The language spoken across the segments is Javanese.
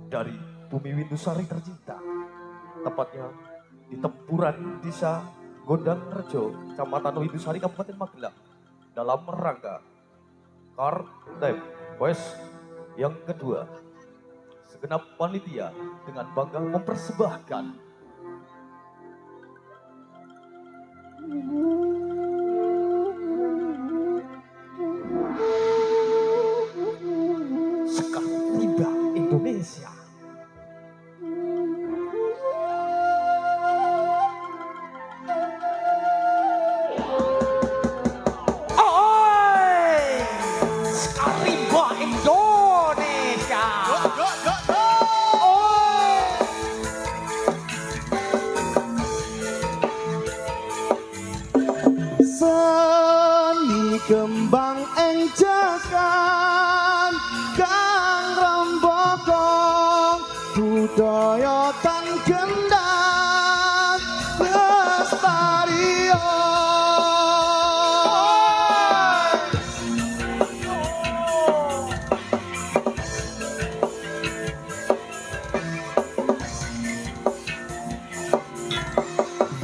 dari bumi Windusari tercinta, tepatnya di Tempuran Desa Gondang Rejo, Kecamatan Windusari, Kabupaten Magelang, dalam rangka Kartep West yang kedua. Segenap panitia dengan bangga mempersembahkan Sekar Rimba Indonesia. Kembang enjakan kang rembokong budaya tan gendang lestari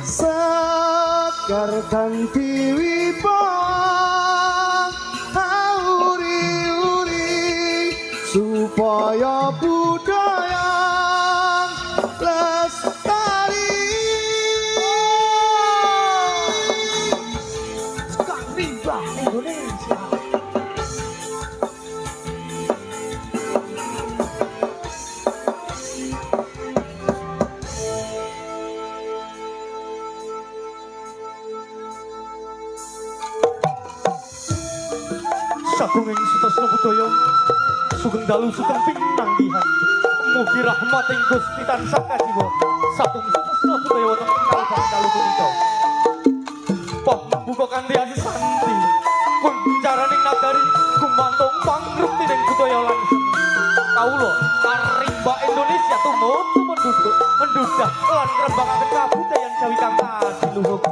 Sekar kanthi supaya budaya lestari. Sekar Rimba Indonesia. Sagunging Sutresna Budaya sugeng dalu sugeng pinanggihan mugi rahmating Gusti tansah kajiwa satung Sutresna Budaya wonten ing kalebet dalu punika. Pah buka kanthi asisanti kuncaraning nagari gumantung pangruktining budaya lan seni. Kawula Rimba Indonesia tumut mendudah lan ngrembangaken kabudayan Jawi kang kadiluhur.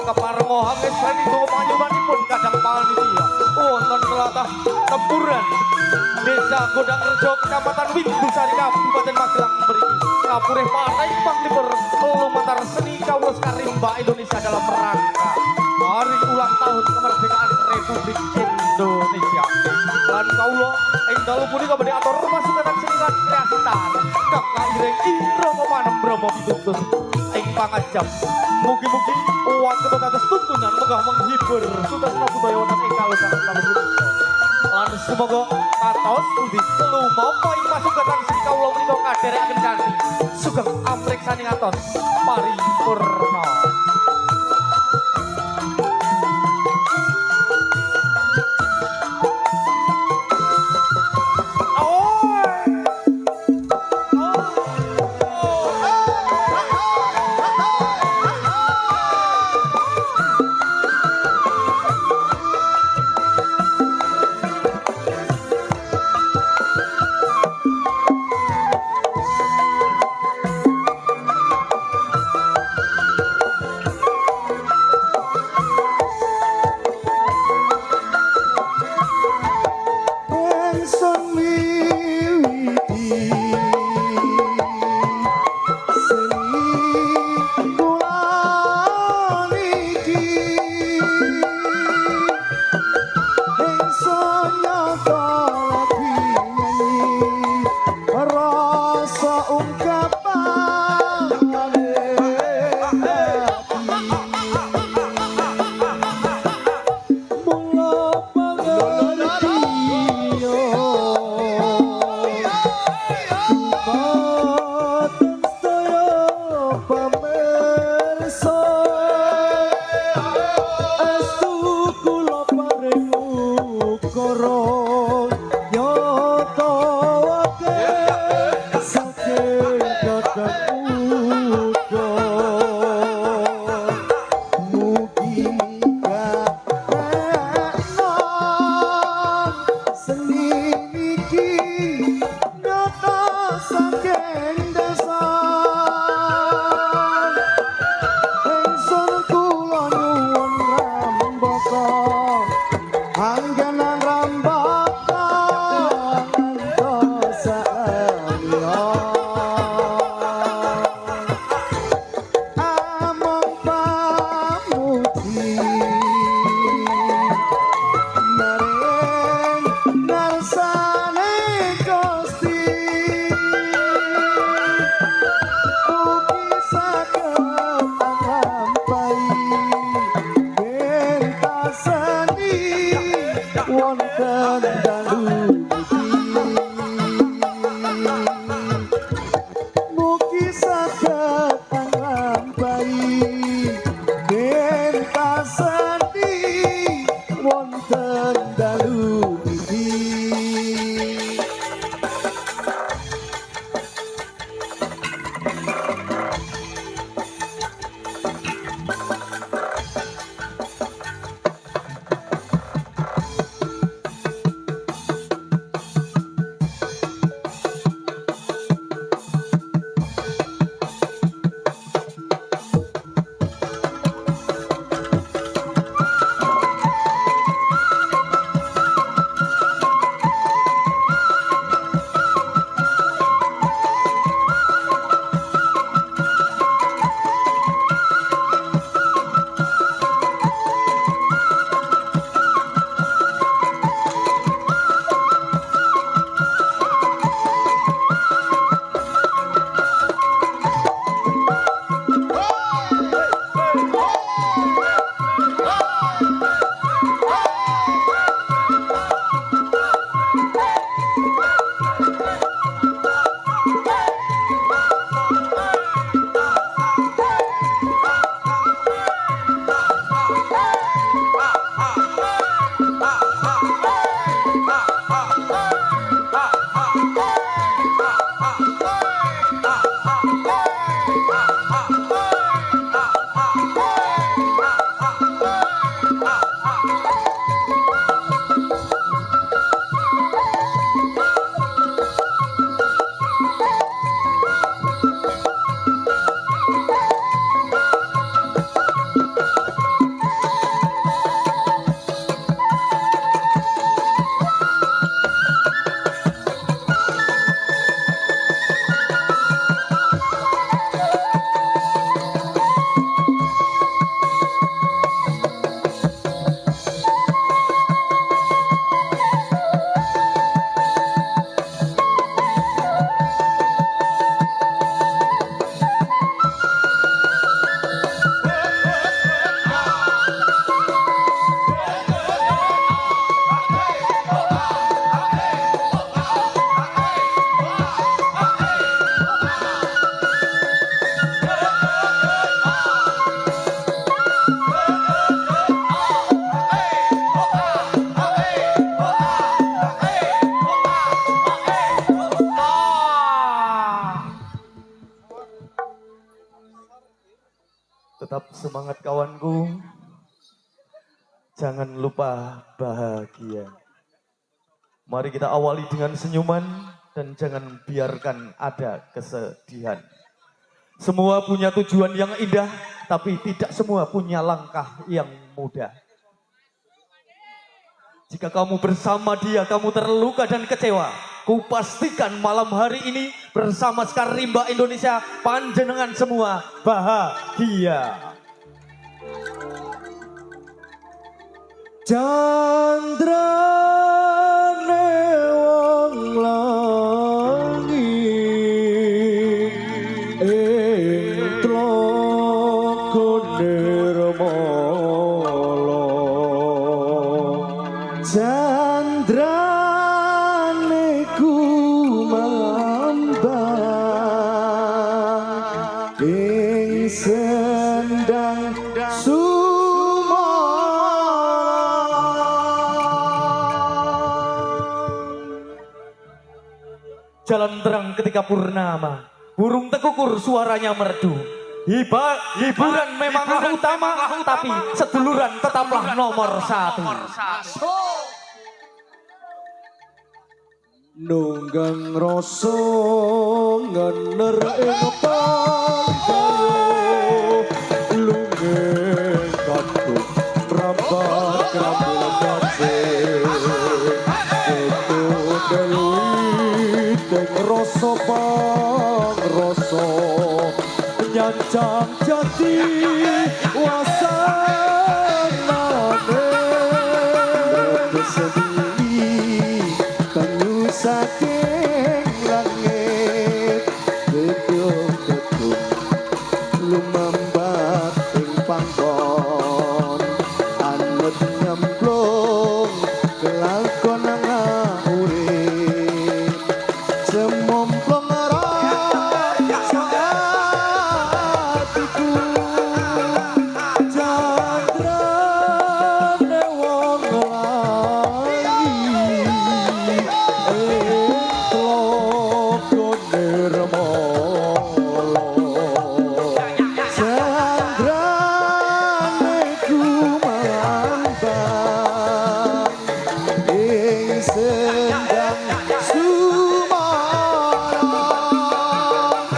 Keparenga ngesreni donga panyuwanipun kadang panitia wonten tlatah Tempuran Desa Gondang Rejo, Kecamatan Windusari, Kabupaten Magelang mriki kapurih paring panglipur lumantar seni kawula Sekar Rimba Indonesia dalam rangka hari ulang tahun kemerdekaan Republik Indonesia. Lan kawula ing dalu punika badhe atur masukan seni lan kreasi tari kang kairing irama panem brama pitutur ing pangajap. Mugi-mugi waket atas tuntunan megah menghibur Sutresna Budaya wonten ing kalebet punika. Lan semoga katos pundi lumapa ing pasukan seni kawula menika kadherekaken kanthi sugeng amriksani ngatos paripurna. Angganan rambatan dosa ya Tetap semangat kawanku. Jangan lupa bahagia. Mari kita awali dengan senyuman dan jangan biarkan ada kesedihan. Semua punya tujuan yang indah, tapi tidak semua punya langkah yang mudah. Jika kamu bersama dia, kamu terluka dan kecewa. Kupastikan malam hari ini bersama Sekar Rimba Indonesia, panjenengan semua bahagia. Candrane wong langit ing tlaga nirmala. Candrane kumambang ing sendang Jalan terang ketika purnama, burung tekukur suaranya merdu. Hiburan memang utama, tapi seduluran tetaplah nomor satu. Nunggang rasa ngener ing pangkayo lungeng katuk mrambat krambil kasih itu deluit ing rasa pangrasa nyancang jati wasanane sedih kanyu saking langit gedung-gedung lumambat ing panggon anet nyemplung kelakon urip semomplong rasa hatiku candrane wong langit tlaga nirmala. Candrane kumambang ing sendang sumarang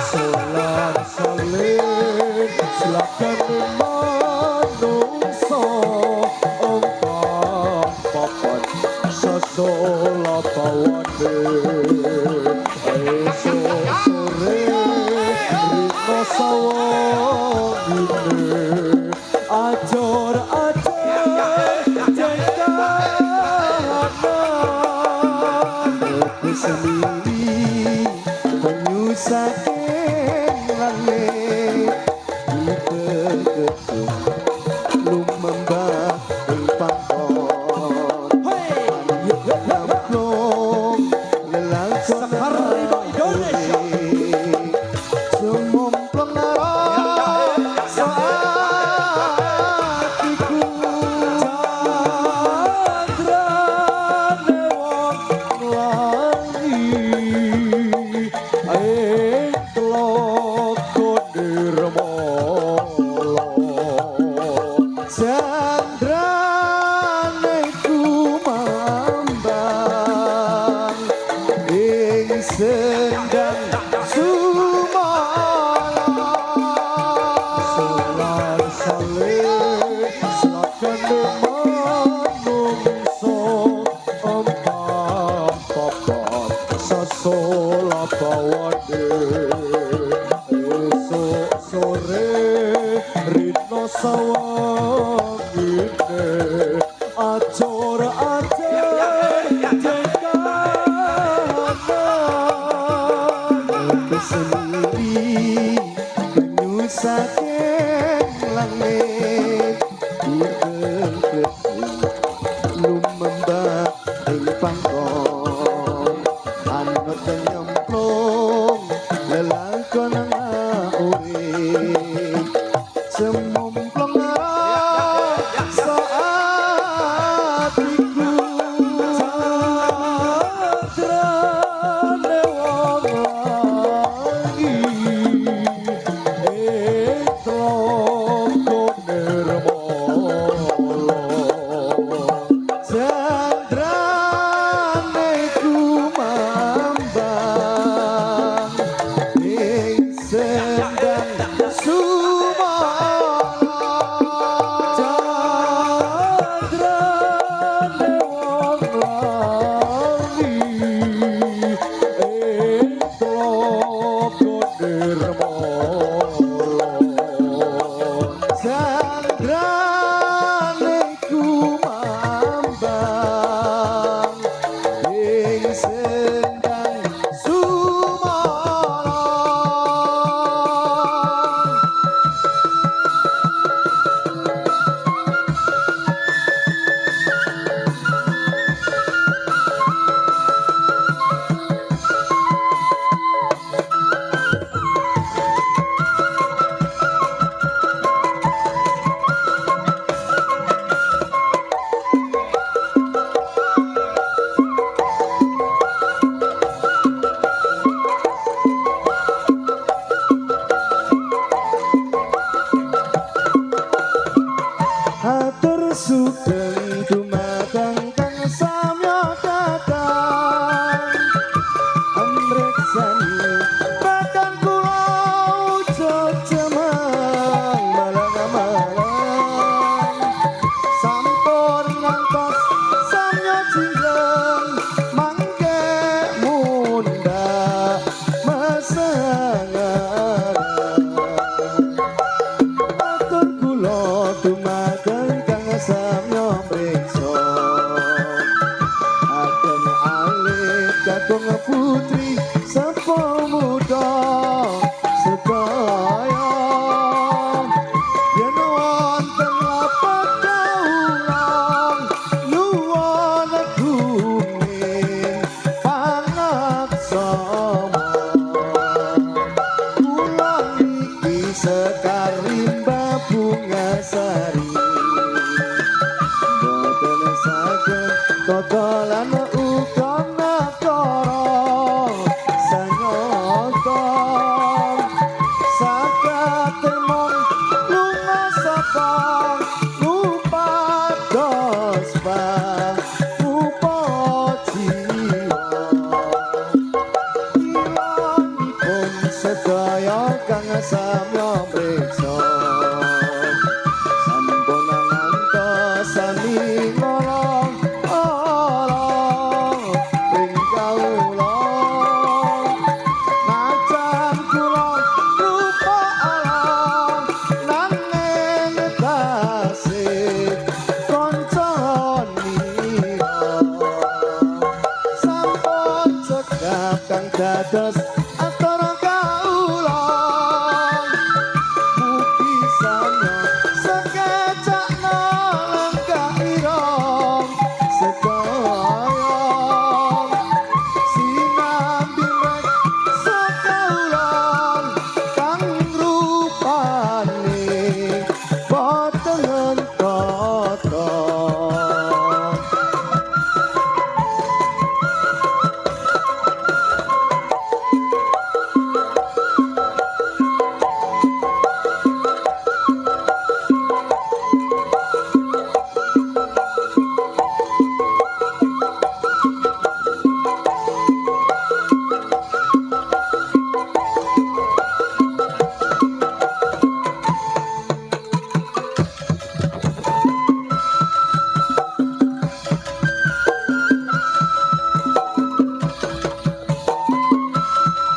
solar salin silakan manungso ompang papan sasola pawande esok sore rino sawangine ajor-ajor jengkahanan sendiri banyu saking langit gedung lumembah ing panggon nyemplung lelakon Sekar Rimba Indonesia. semomplong rasa hatiku candrane wong langit ing tlaga nirmala. Candrane kumambang ing sendang sumarang solar salin silakan manungso ompang papan sasola pawande esok sore rino sawangine ajor-ajor jengkahanan sendiri banyu saking langit gedung-gedung lumembah ing panggon anet nyemplung lelakon urip semomplong rasa hatiku candrane wong langit ing tlaga tong sakatemong lunga sapa lupados bang upojiwa ilanipun sedaya kang samya mreksa sampun ngantos sami ngolong olong ing kawula najan kula rupa along nanging tasih kanca nira sampun cekap kang dados antara kawula mugi sana sekecak nalengkah irong sedaya sinambi mek sekaulan kang rupane boten kata.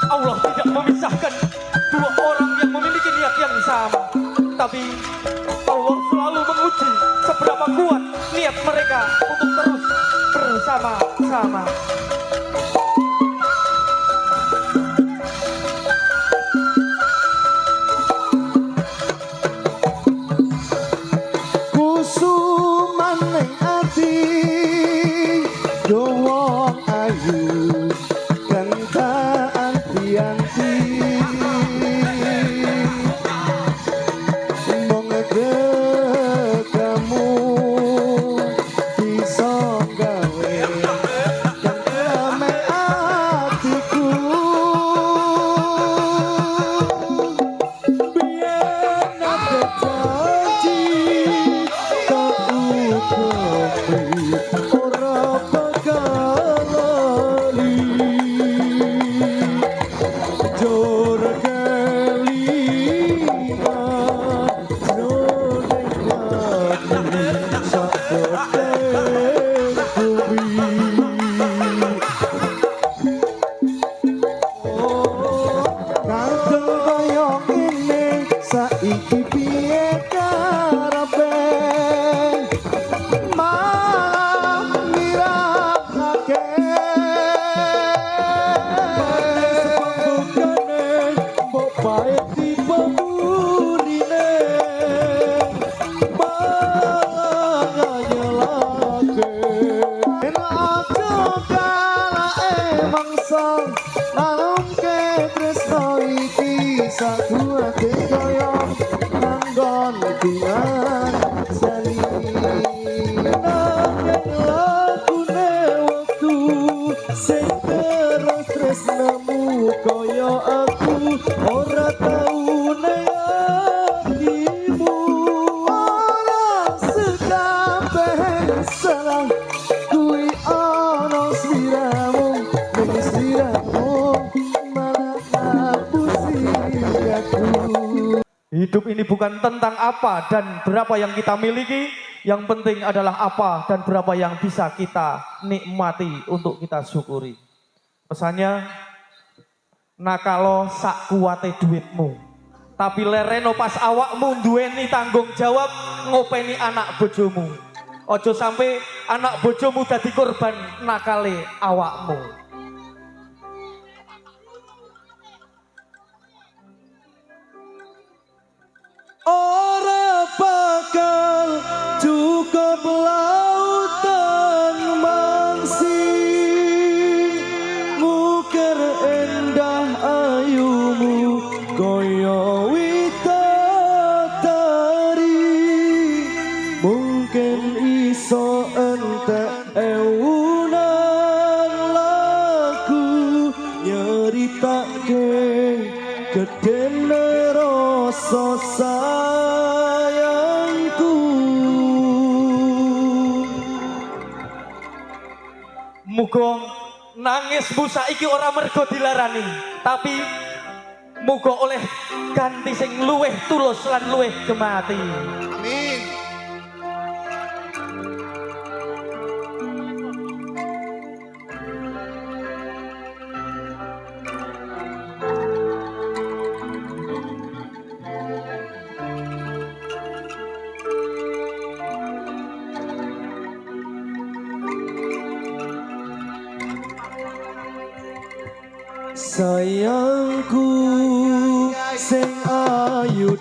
Allah tidak memisahkan dua orang yang memiliki niat yang sama, tapi Allah selalu menguji seberapa kuat niat mereka untuk terus bersama-sama. Kusuman ning ati dawa ayu kanta anti-anti mong kamu bisa gawe kang rame atiku biyen ada janji tak utuhi ora bakal lali jor kelingan noneng lagi sakoten bumi kadang kaya ngene saiki piye karepe malah mirahake sebabane mbok bae tiba burine malah nyelake yen aja kala mangsa nalungke tresno iki saduate kaya nanggon tiang sali nanging lakune wektu sing terus tresnamu kaya aku ora tau nengimu ora sekabeh salah kuwi ana sliramu ning sliramu malah ngapusi aku. Hidup ini bukan tentang apa dan berapa yang kita miliki, yang penting adalah apa dan berapa yang bisa kita nikmati untuk kita syukuri. Pesannya, nakalo sak kuate duitmu, tapi lereno pas awakmu duweni tanggung jawab ngopeni anak bojomu. Ojo sampai anak bojomu dadi korban nakale awakmu. Ora bakal cukup lautan mangsi nguker endah ayumu koyo witatari mungkin iso entek ewunan saking gedene rasa sayangku. Muga nangismu saiki ora mergo dilarani, tapi muga oleh ganti sing luweh tulus lan luweh gemati. Amin. Sayangku sing ayu